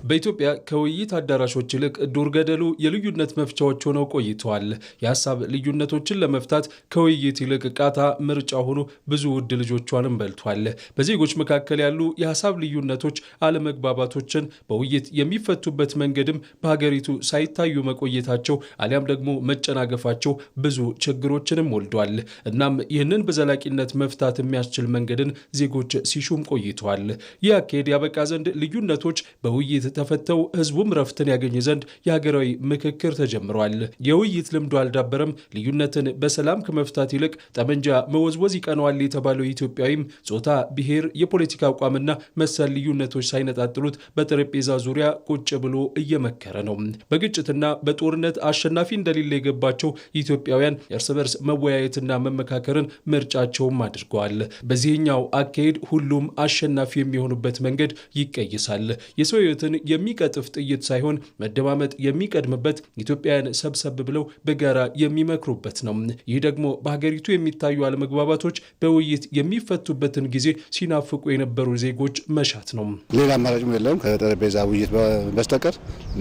በኢትዮጵያ ከውይይት አዳራሾች ይልቅ ዱር ገደሉ የልዩነት መፍቻዎች ሆነው ቆይተዋል። የሀሳብ ልዩነቶችን ለመፍታት ከውይይት ይልቅ ቃታ ምርጫ ሆኖ ብዙ ውድ ልጆቿንም በልቷል። በዜጎች መካከል ያሉ የሀሳብ ልዩነቶች፣ አለመግባባቶችን በውይይት የሚፈቱበት መንገድም በሀገሪቱ ሳይታዩ መቆየታቸው አሊያም ደግሞ መጨናገፋቸው ብዙ ችግሮችንም ወልዷል። እናም ይህንን በዘላቂነት መፍታት የሚያስችል መንገድን ዜጎች ሲሹም ቆይተዋል። ይህ አካሄድ ያበቃ ዘንድ ልዩነቶች በውይይት ተፈተው ህዝቡም ረፍትን ያገኝ ዘንድ የሀገራዊ ምክክር ተጀምሯል። የውይይት ልምዱ አልዳበረም። ልዩነትን በሰላም ከመፍታት ይልቅ ጠመንጃ መወዝወዝ ይቀነዋል የተባለው ኢትዮጵያዊም ጾታ፣ ብሔር፣ የፖለቲካ አቋምና መሰል ልዩነቶች ሳይነጣጥሉት በጠረጴዛ ዙሪያ ቁጭ ብሎ እየመከረ ነው። በግጭትና በጦርነት አሸናፊ እንደሌለ የገባቸው ኢትዮጵያውያን እርስ በርስ መወያየትና መመካከርን ምርጫቸውም አድርገዋል። በዚህኛው አካሄድ ሁሉም አሸናፊ የሚሆኑበት መንገድ ይቀይሳል። የሰው ህይወትን የሚቀጥፍ ጥይት ሳይሆን መደማመጥ የሚቀድምበት፣ ኢትዮጵያውያን ሰብሰብ ብለው በጋራ የሚመክሩበት ነው። ይህ ደግሞ በሀገሪቱ የሚታዩ አለመግባባቶች በውይይት የሚፈቱበትን ጊዜ ሲናፍቁ የነበሩ ዜጎች መሻት ነው። ሌላ አማራጭ የለም ከጠረጴዛ ውይይት በስተቀር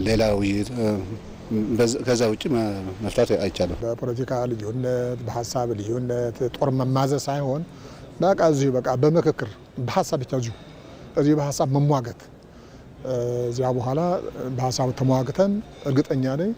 ሌላ ውይይት ከዛ ውጭ መፍታት አይቻልም። በፖለቲካ ልዩነት፣ በሀሳብ ልዩነት ጦር መማዘዝ ሳይሆን በቃ በምክክር በሀሳብ ብቻ እዚሁ በሀሳብ መሟገት እዚያ በኋላ በሀሳብ ተሟግተን እርግጠኛ ነኝ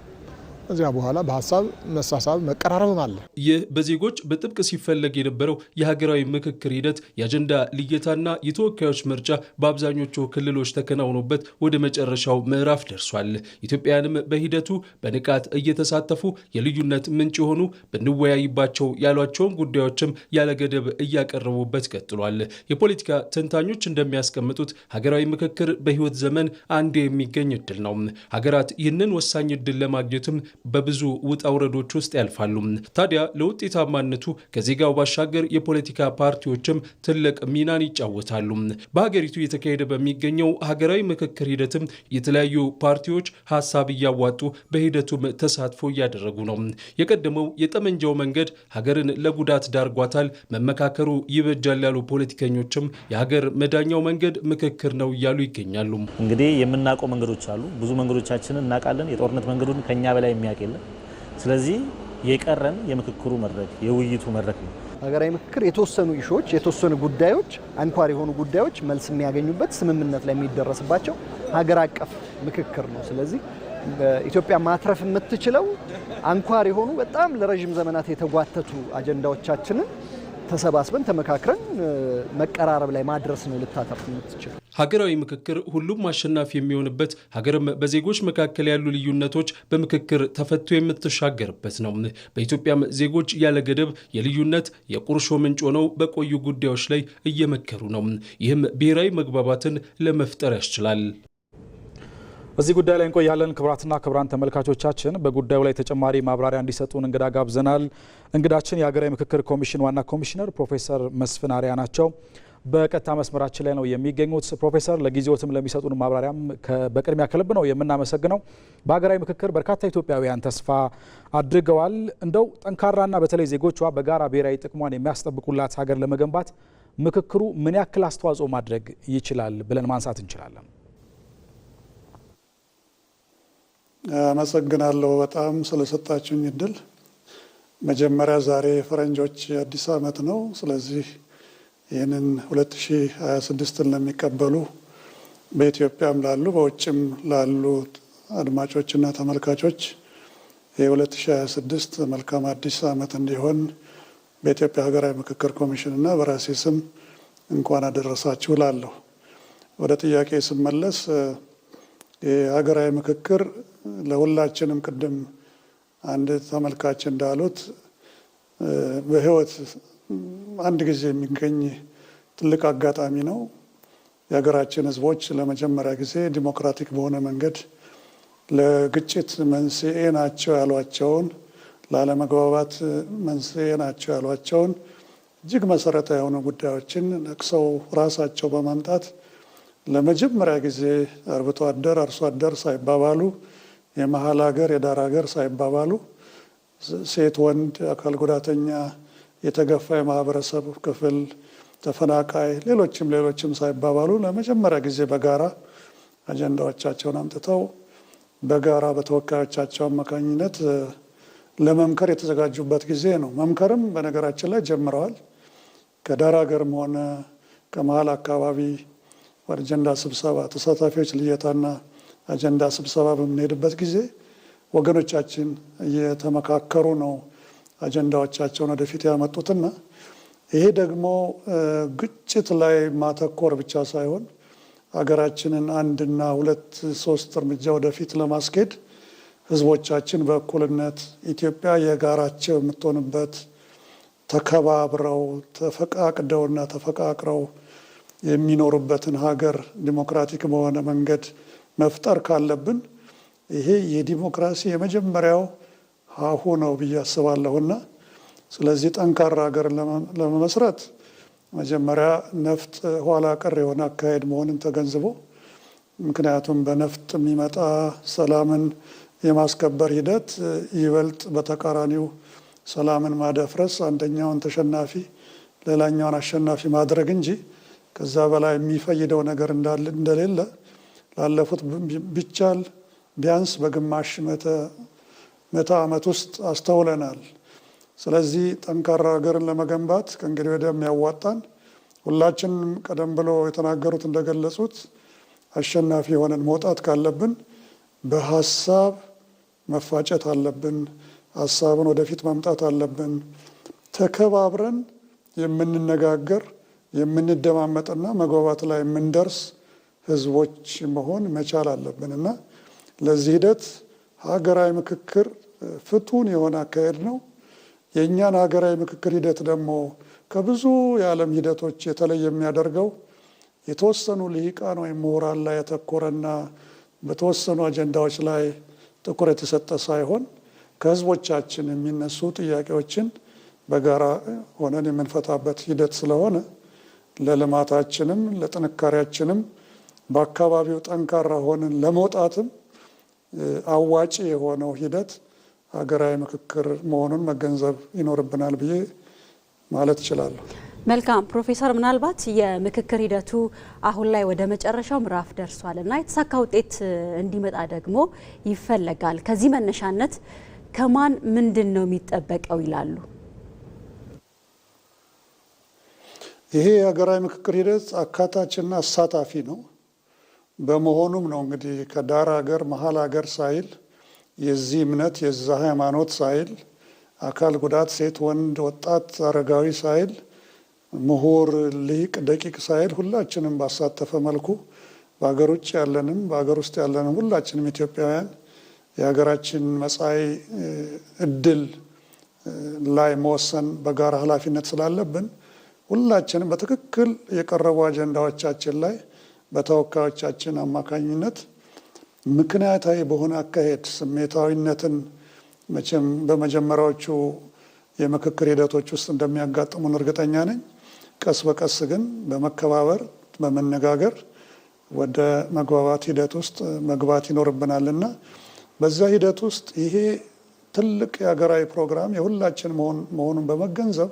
እዚያ በኋላ በሀሳብ መሳሳብ መቀራረብም አለ። ይህ በዜጎች በጥብቅ ሲፈለግ የነበረው የሀገራዊ ምክክር ሂደት የአጀንዳ ልየታና የተወካዮች ምርጫ በአብዛኞቹ ክልሎች ተከናውኖበት ወደ መጨረሻው ምዕራፍ ደርሷል። ኢትዮጵያውያንም በሂደቱ በንቃት እየተሳተፉ የልዩነት ምንጭ የሆኑ ብንወያይባቸው ያሏቸውን ጉዳዮችም ያለገደብ እያቀረቡበት ቀጥሏል። የፖለቲካ ተንታኞች እንደሚያስቀምጡት ሀገራዊ ምክክር በህይወት ዘመን አንዴ የሚገኝ እድል ነው። ሀገራት ይህንን ወሳኝ እድል ለማግኘትም በብዙ ውጣ ውረዶች ውስጥ ያልፋሉ። ታዲያ ለውጤታማነቱ ከዜጋው ባሻገር የፖለቲካ ፓርቲዎችም ትልቅ ሚናን ይጫወታሉ። በሀገሪቱ የተካሄደ በሚገኘው ሀገራዊ ምክክር ሂደትም የተለያዩ ፓርቲዎች ሀሳብ እያዋጡ በሂደቱም ተሳትፎ እያደረጉ ነው። የቀደመው የጠመንጃው መንገድ ሀገርን ለጉዳት ዳርጓታል። መመካከሩ ይበጃል ያሉ ፖለቲከኞችም የሀገር መዳኛው መንገድ ምክክር ነው እያሉ ይገኛሉ። እንግዲህ የምናውቀው መንገዶች አሉ። ብዙ መንገዶቻችንን እናውቃለን። የጦርነት መንገዱን ከኛ በላይ የሚያውቅ የለም። ስለዚህ የቀረን የምክክሩ መድረክ የውይይቱ መድረክ ነው። ሀገራዊ ምክክር የተወሰኑ ኢሹዎች የተወሰኑ ጉዳዮች አንኳር የሆኑ ጉዳዮች መልስ የሚያገኙበት ስምምነት ላይ የሚደረስባቸው ሀገር አቀፍ ምክክር ነው። ስለዚህ ኢትዮጵያ ማትረፍ የምትችለው አንኳር የሆኑ በጣም ለረጅም ዘመናት የተጓተቱ አጀንዳዎቻችንን ተሰባስበን ተመካክረን መቀራረብ ላይ ማድረስ ነው ልታተርፍ የምትችለው። ሀገራዊ ምክክር ሁሉም አሸናፊ የሚሆንበት፣ ሀገርም በዜጎች መካከል ያሉ ልዩነቶች በምክክር ተፈቶ የምትሻገርበት ነው። በኢትዮጵያም ዜጎች ያለ ገደብ የልዩነት የቁርሾ ምንጭ ሆነው በቆዩ ጉዳዮች ላይ እየመከሩ ነው። ይህም ብሔራዊ መግባባትን ለመፍጠር ያስችላል። በዚህ ጉዳይ ላይ እንቆያለን። ክቡራትና ክቡራን ተመልካቾቻችን በጉዳዩ ላይ ተጨማሪ ማብራሪያ እንዲሰጡን እንግዳ ጋብዘናል። እንግዳችን የሀገራዊ ምክክር ኮሚሽን ዋና ኮሚሽነር ፕሮፌሰር መስፍን አርአያ ናቸው። በቀጥታ መስመራችን ላይ ነው የሚገኙት። ፕሮፌሰር ለጊዜዎትም ለሚሰጡን ማብራሪያም በቅድሚያ ከልብ ነው የምናመሰግነው። በሀገራዊ ምክክር በርካታ ኢትዮጵያውያን ተስፋ አድርገዋል። እንደው ጠንካራና በተለይ ዜጎቿ በጋራ ብሔራዊ ጥቅሟን የሚያስጠብቁላት ሀገር ለመገንባት ምክክሩ ምን ያክል አስተዋጽኦ ማድረግ ይችላል ብለን ማንሳት እንችላለን? አመሰግናለሁ በጣም ስለሰጣችሁኝ እድል። መጀመሪያ ዛሬ ፈረንጆች አዲስ ዓመት ነው። ስለዚህ ይህንን 2026ን ለሚቀበሉ በኢትዮጵያም ላሉ በውጭም ላሉ አድማጮችና ተመልካቾች የ2026 መልካም አዲስ ዓመት እንዲሆን በኢትዮጵያ ሀገራዊ ምክክር ኮሚሽንና በራሴ ስም እንኳን አደረሳችሁ እላለሁ። ወደ ጥያቄ ስመለስ የሀገራዊ ምክክር ለሁላችንም ቅድም አንድ ተመልካች እንዳሉት በህይወት አንድ ጊዜ የሚገኝ ትልቅ አጋጣሚ ነው። የሀገራችን ህዝቦች ለመጀመሪያ ጊዜ ዲሞክራቲክ በሆነ መንገድ ለግጭት መንስኤ ናቸው ያሏቸውን፣ ለአለመግባባት መንስኤ ናቸው ያሏቸውን እጅግ መሰረታዊ የሆኑ ጉዳዮችን ነቅሰው ራሳቸው በማምጣት ለመጀመሪያ ጊዜ አርብቶ አደር አርሶ አደር ሳይባባሉ፣ የመሀል ሀገር የዳር ሀገር ሳይባባሉ፣ ሴት ወንድ፣ አካል ጉዳተኛ፣ የተገፋ የማህበረሰብ ክፍል፣ ተፈናቃይ፣ ሌሎችም ሳይባባሉ ለመጀመሪያ ጊዜ በጋራ አጀንዳዎቻቸውን አምጥተው በጋራ በተወካዮቻቸው አማካኝነት ለመምከር የተዘጋጁበት ጊዜ ነው። መምከርም በነገራችን ላይ ጀምረዋል። ከዳር ሀገርም ሆነ ከመሀል አካባቢ ወደ አጀንዳ ስብሰባ ተሳታፊዎች ልየታና አጀንዳ ስብሰባ በምንሄድበት ጊዜ ወገኖቻችን እየተመካከሩ ነው አጀንዳዎቻቸውን ወደፊት ያመጡትና ይሄ ደግሞ ግጭት ላይ ማተኮር ብቻ ሳይሆን ሀገራችንን አንድና ሁለት ሶስት እርምጃ ወደፊት ለማስኬድ ህዝቦቻችን በእኩልነት ኢትዮጵያ የጋራቸው የምትሆንበት ተከባብረው ተፈቃቅደውና ተፈቃቅረው የሚኖሩበትን ሀገር ዲሞክራቲክ በሆነ መንገድ መፍጠር ካለብን ይሄ የዲሞክራሲ የመጀመሪያው ሀሁ ነው ብዬ አስባለሁና ስለዚህ ጠንካራ ሀገር ለመመስረት መጀመሪያ ነፍጥ ኋላ ቀር የሆነ አካሄድ መሆንን ተገንዝቦ ምክንያቱም በነፍጥ የሚመጣ ሰላምን የማስከበር ሂደት ይበልጥ በተቃራኒው ሰላምን ማደፍረስ አንደኛውን ተሸናፊ ሌላኛውን አሸናፊ ማድረግ እንጂ ከዛ በላይ የሚፈይደው ነገር እንደሌለ ላለፉት ቢቻል ቢያንስ በግማሽ መቶ ዓመት ውስጥ አስተውለናል። ስለዚህ ጠንካራ ሀገርን ለመገንባት ከእንግዲህ ወዲያ የሚያዋጣን ሁላችንም ቀደም ብሎ የተናገሩት እንደገለጹት አሸናፊ ሆነን መውጣት ካለብን በሀሳብ መፋጨት አለብን። ሀሳብን ወደፊት ማምጣት አለብን። ተከባብረን የምንነጋገር የምንደማመጥና መግባባት ላይ የምንደርስ ህዝቦች መሆን መቻል አለብን እና ለዚህ ሂደት ሀገራዊ ምክክር ፍቱን የሆነ አካሄድ ነው። የእኛን ሀገራዊ ምክክር ሂደት ደግሞ ከብዙ የዓለም ሂደቶች የተለየ የሚያደርገው የተወሰኑ ልሂቃን ወይም ምሁራን ላይ ያተኮረና በተወሰኑ አጀንዳዎች ላይ ትኩረት የሰጠ ሳይሆን ከህዝቦቻችን የሚነሱ ጥያቄዎችን በጋራ ሆነን የምንፈታበት ሂደት ስለሆነ ለልማታችንም ለጥንካሬያችንም በአካባቢው ጠንካራ ሆነን ለመውጣትም አዋጪ የሆነው ሂደት ሀገራዊ ምክክር መሆኑን መገንዘብ ይኖርብናል ብዬ ማለት እችላለሁ። መልካም ፕሮፌሰር፣ ምናልባት የምክክር ሂደቱ አሁን ላይ ወደ መጨረሻው ምዕራፍ ደርሷልና የተሳካ ውጤት እንዲመጣ ደግሞ ይፈለጋል። ከዚህ መነሻነት ከማን ምንድን ነው የሚጠበቀው ይላሉ? ይሄ የሀገራዊ ምክክር ሂደት አካታችና አሳታፊ ነው። በመሆኑም ነው እንግዲህ ከዳር ሀገር መሀል ሀገር ሳይል የዚህ እምነት የዛ ሃይማኖት ሳይል አካል ጉዳት ሴት ወንድ ወጣት አረጋዊ ሳይል ምሁር ሊቅ ደቂቅ ሳይል ሁላችንም ባሳተፈ መልኩ በሀገር ውጭ ያለንም በሀገር ውስጥ ያለንም ሁላችንም ኢትዮጵያውያን የሀገራችን መጻኢ እድል ላይ መወሰን በጋራ ኃላፊነት ስላለብን ሁላችንም በትክክል የቀረቡ አጀንዳዎቻችን ላይ በተወካዮቻችን አማካኝነት ምክንያታዊ በሆነ አካሄድ ስሜታዊነትን መቼም በመጀመሪያዎቹ የምክክር ሂደቶች ውስጥ እንደሚያጋጥሙን እርግጠኛ ነኝ። ቀስ በቀስ ግን በመከባበር በመነጋገር ወደ መግባባት ሂደት ውስጥ መግባት ይኖርብናልና በዛ ሂደት ውስጥ ይሄ ትልቅ የሀገራዊ ፕሮግራም የሁላችን መሆኑን በመገንዘብ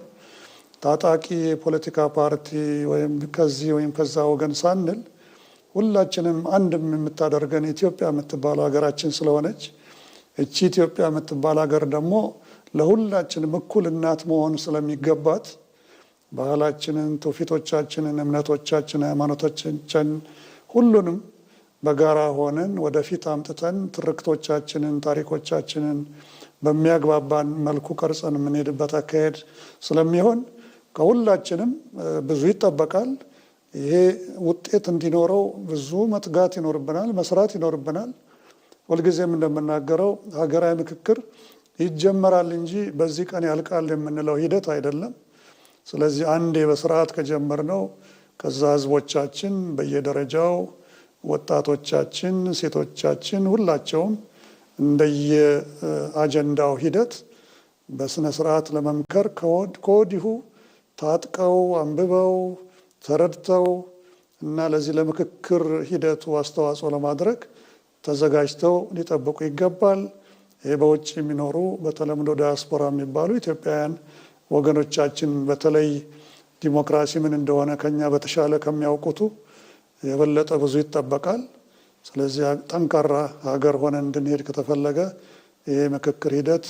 ታጣቂ የፖለቲካ ፓርቲ ወይም ከዚህ ወይም ከዛ ወገን ሳንል ሁላችንም አንድም የምታደርገን ኢትዮጵያ የምትባለው ሀገራችን ስለሆነች እቺ ኢትዮጵያ የምትባል ሀገር ደግሞ ለሁላችንም እኩል እናት መሆን ስለሚገባት ባህላችንን፣ ትውፊቶቻችንን፣ እምነቶቻችንን፣ ሃይማኖቶቻችንን ሁሉንም በጋራ ሆነን ወደፊት አምጥተን ትርክቶቻችንን፣ ታሪኮቻችንን በሚያግባባን መልኩ ቀርጸን የምንሄድበት አካሄድ ስለሚሆን ከሁላችንም ብዙ ይጠበቃል። ይሄ ውጤት እንዲኖረው ብዙ መትጋት ይኖርብናል፣ መስራት ይኖርብናል። ሁልጊዜም እንደምናገረው ሀገራዊ ምክክር ይጀመራል እንጂ በዚህ ቀን ያልቃል የምንለው ሂደት አይደለም። ስለዚህ አንዴ በስርዓት ከጀመርነው ከዛ ህዝቦቻችን በየደረጃው ወጣቶቻችን፣ ሴቶቻችን ሁላቸውም እንደየ አጀንዳው ሂደት በስነ ስርዓት ለመምከር ከወዲሁ ታጥቀው አንብበው ተረድተው እና ለዚህ ለምክክር ሂደቱ አስተዋጽኦ ለማድረግ ተዘጋጅተው ሊጠብቁ ይገባል። ይህ በውጭ የሚኖሩ በተለምዶ ዳያስፖራ የሚባሉ ኢትዮጵያውያን ወገኖቻችን በተለይ ዲሞክራሲ ምን እንደሆነ ከኛ በተሻለ ከሚያውቁቱ የበለጠ ብዙ ይጠበቃል። ስለዚህ ጠንካራ ሀገር ሆነን እንድንሄድ ከተፈለገ ይሄ ምክክር ሂደት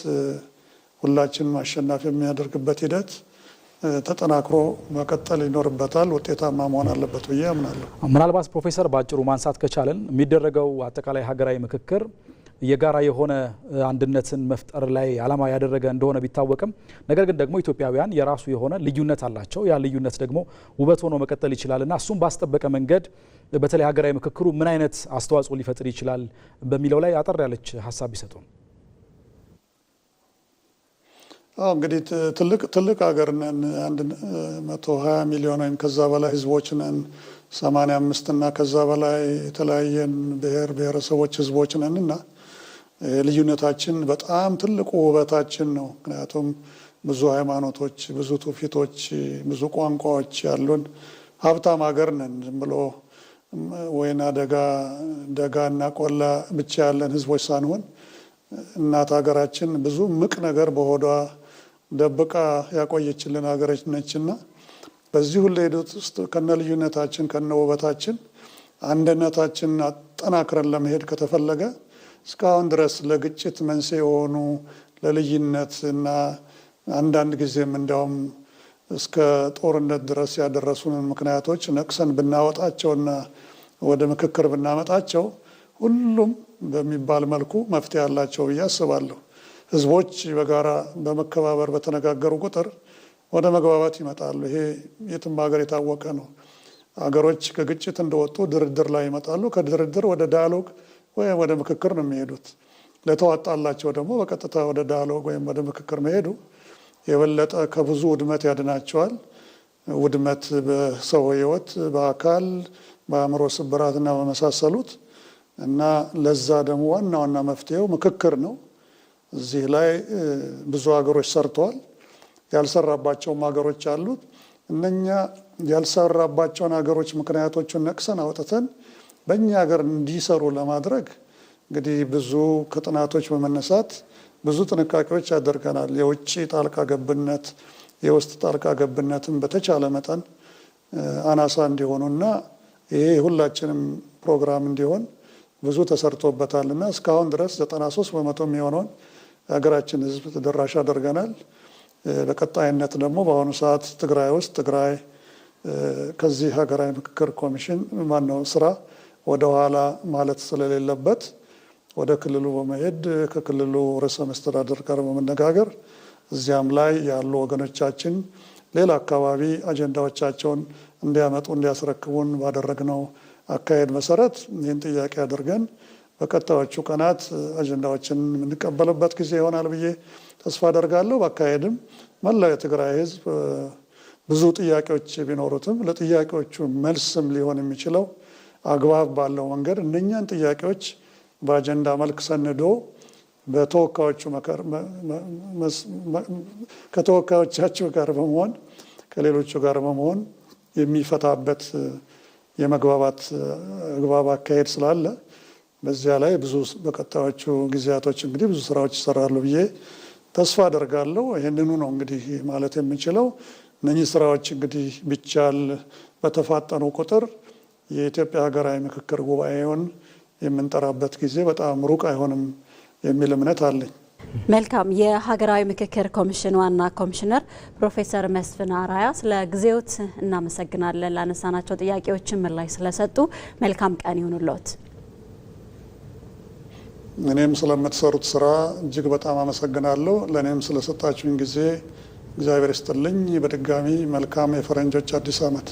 ሁላችንም አሸናፊ የሚያደርግበት ሂደት ተጠናክሮ መቀጠል ይኖርበታል። ውጤታማ መሆን አለበት ብዬ አምናለሁ። ምናልባት ፕሮፌሰር ባጭሩ ማንሳት ከቻለን የሚደረገው አጠቃላይ ሀገራዊ ምክክር የጋራ የሆነ አንድነትን መፍጠር ላይ ዓላማ ያደረገ እንደሆነ ቢታወቅም ነገር ግን ደግሞ ኢትዮጵያውያን የራሱ የሆነ ልዩነት አላቸው። ያ ልዩነት ደግሞ ውበት ሆኖ መቀጠል ይችላልና እሱም ባስጠበቀ መንገድ በተለይ ሀገራዊ ምክክሩ ምን አይነት አስተዋጽኦ ሊፈጥር ይችላል በሚለው ላይ አጠር ያለች ሀሳብ ቢሰጡ። እንግዲህ ትልቅ ሀገር ነን። 120 ሚሊዮን ወይም ከዛ በላይ ህዝቦች ነን። 85 እና ከዛ በላይ የተለያየን ብሔረሰቦች ህዝቦች ነን እና ልዩነታችን በጣም ትልቁ ውበታችን ነው። ምክንያቱም ብዙ ሃይማኖቶች፣ ብዙ ትውፊቶች፣ ብዙ ቋንቋዎች ያሉን ሀብታም ሀገር ነን። ዝም ብሎ ወይና ደጋና ቆላ ብቻ ያለን ህዝቦች ሳንሆን እናት ሀገራችን ብዙ ምቅ ነገር በሆዷ ደብቃ ያቆየችልን ሀገር ነችና በዚህ ሁሉ ሂደት ውስጥ ከነ ልዩነታችን ከነ ውበታችን አንድነታችን አጠናክረን ለመሄድ ከተፈለገ እስካሁን ድረስ ለግጭት መንስኤ የሆኑ ለልዩነት እና አንዳንድ ጊዜም እንዲያውም እስከ ጦርነት ድረስ ያደረሱንን ምክንያቶች ነቅሰን ብናወጣቸውና ወደ ምክክር ብናመጣቸው ሁሉም በሚባል መልኩ መፍትሄ ያላቸው ብዬ አስባለሁ። ህዝቦች በጋራ በመከባበር በተነጋገሩ ቁጥር ወደ መግባባት ይመጣሉ። ይሄ የትም ሀገር የታወቀ ነው። ሀገሮች ከግጭት እንደወጡ ድርድር ላይ ይመጣሉ። ከድርድር ወደ ዳያሎግ ወይም ወደ ምክክር ነው የሚሄዱት። ለተዋጣላቸው ደግሞ በቀጥታ ወደ ዳያሎግ ወይም ወደ ምክክር መሄዱ የበለጠ ከብዙ ውድመት ያድናቸዋል። ውድመት በሰው ህይወት፣ በአካል፣ በአእምሮ ስብራትና በመሳሰሉት እና ለዛ ደግሞ ዋና መፍትሄው ምክክር ነው። እዚህ ላይ ብዙ ሀገሮች ሰርተዋል። ያልሰራባቸውም ሀገሮች አሉት። እነኛ ያልሰራባቸውን ሀገሮች ምክንያቶቹን ነቅሰን አውጥተን በእኛ ሀገር እንዲሰሩ ለማድረግ እንግዲህ ብዙ ከጥናቶች በመነሳት ብዙ ጥንቃቄዎች ያደርገናል። የውጭ ጣልቃ ገብነት፣ የውስጥ ጣልቃ ገብነትን በተቻለ መጠን አናሳ እንዲሆኑና ይሄ ሁላችንም ፕሮግራም እንዲሆን ብዙ ተሰርቶበታልና እስካሁን ድረስ 93% የሚሆነውን የሀገራችን ህዝብ ተደራሽ አድርገናል። በቀጣይነት ደግሞ በአሁኑ ሰዓት ትግራይ ከዚህ ሀገራዊ ምክክር ኮሚሽን ስራ ወደ ኋላ ማለት ስለሌለበት ወደ ክልሉ በመሄድ ከክልሉ ርዕሰ መስተዳድር ጋር በመነጋገር እዚያም ላይ ያሉ ወገኖቻችን ሌላ አካባቢ አጀንዳዎቻቸውን እንዲያመጡ እንዲያስረክቡን ባደረግነው አካሄድ መሰረት ይህን ጥያቄ አድርገን በቀጣዮቹ ቀናት አጀንዳዎችን የምንቀበልበት ጊዜ ይሆናል ብዬ ተስፋ አደርጋለሁ። በአካሄድም መላው የትግራይ ህዝብ ብዙ ጥያቄዎች ቢኖሩትም ለጥያቄዎቹ መልስም ሊሆን የሚችለው አግባብ ባለው መንገድ እነኛን ጥያቄዎች በአጀንዳ መልክ ሰንዶ ከተወካዮቻቸው ጋር በመሆን ከሌሎቹ ጋር በመሆን የሚፈታበት የመግባባት አግባብ አካሄድ ስላለ በዚያ ላይ ብዙ በቀጣዮቹ ጊዜያቶች እንግዲህ ብዙ ስራዎች ይሰራሉ ብዬ ተስፋ አደርጋለሁ። ይህንኑ ነው እንግዲህ ማለት የምንችለው። እነኚህ ስራዎች እንግዲህ ቢቻል በተፋጠኑ ቁጥር የኢትዮጵያ ሀገራዊ ምክክር ጉባኤውን የምንጠራበት ጊዜ በጣም ሩቅ አይሆንም የሚል እምነት አለኝ። መልካም። የሀገራዊ ምክክር ኮሚሽን ዋና ኮሚሽነር ፕሮፌሰር መስፍን አራያ ስለ ጊዜዎት እናመሰግናለን። ላነሳናቸው ጥያቄዎችን ምላሽ ስለሰጡ መልካም ቀን ይሁንልዎት። እኔም ስለምትሰሩት ስራ እጅግ በጣም አመሰግናለሁ። ለእኔም ስለሰጣችሁኝ ጊዜ እግዚአብሔር ይስጥልኝ። በድጋሚ መልካም የፈረንጆች አዲስ ዓመት